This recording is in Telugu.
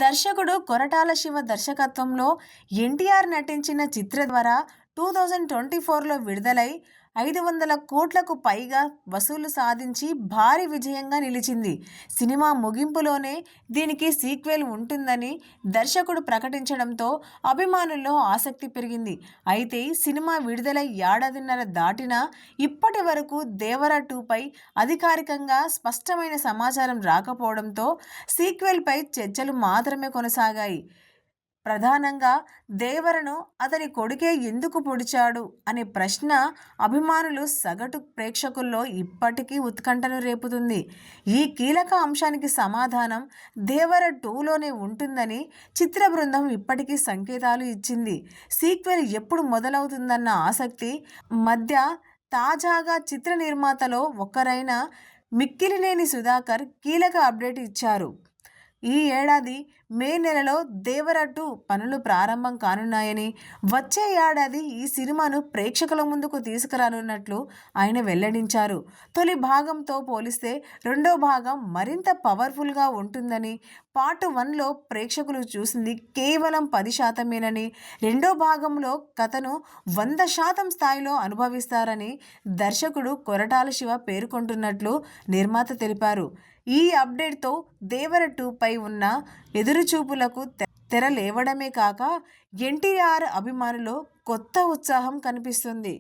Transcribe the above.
దర్శకుడు కొరటాల శివ దర్శకత్వంలో ఎన్టీఆర్ నటించిన చిత్ర ద్వారా 2024లో విడుదలై 500 కోట్లకు పైగా వసూలు సాధించి భారీ విజయంగా నిలిచింది. సినిమా ముగింపులోనే దీనికి సీక్వెల్ ఉంటుందని దర్శకుడు ప్రకటించడంతో అభిమానుల్లో ఆసక్తి పెరిగింది. అయితే సినిమా విడుదలై ఏడాదిన్నర దాటినా ఇప్పటి వరకు దేవర 2పై అధికారికంగా స్పష్టమైన సమాచారం రాకపోవడంతో సీక్వెల్పై చర్చలు మాత్రమే కొనసాగాయి. ప్రధానంగా దేవరను అతని కొడుకే ఎందుకు పొడిచాడు అనే ప్రశ్న అభిమానులు సగటు ప్రేక్షకుల్లో ఇప్పటికీ ఉత్కంఠను రేపుతుంది. ఈ కీలక అంశానికి సమాధానం దేవర 2లోనే ఉంటుందని చిత్ర బృందం ఇప్పటికీ సంకేతాలు ఇచ్చింది. సీక్వెల్ ఎప్పుడు మొదలవుతుందన్న ఆసక్తి మధ్య తాజాగా చిత్ర నిర్మాతలో ఒకరైన మిక్కిలినేని సుధాకర్ కీలక అప్డేట్ ఇచ్చారు. ఈ ఏడాది మే నెలలో దేవర 2 పనులు ప్రారంభం కానున్నాయని, వచ్చే ఏడాది ఈ సినిమాను ప్రేక్షకుల ముందుకు తీసుకురానున్నట్లు ఆయన వెల్లడించారు. తొలి భాగంతో పోలిస్తే రెండో భాగం మరింత పవర్ఫుల్గా ఉంటుందని, పార్ట్ 1లో ప్రేక్షకులు చూసింది కేవలం 10%మేనని, రెండో భాగంలో కథను 100% స్థాయిలో అనుభవిస్తారని దర్శకుడు కొరటాల శివ పేర్కొంటున్నట్లు నిర్మాత తెలిపారు. ఈ అప్డేట్తో దేవర 2పై ఉన్న ఎదురుచూపులకు తెర లేవడమే కాక ఎన్టీఆర్ అభిమానుల్లో కొత్త ఉత్సాహం కనిపిస్తుంది.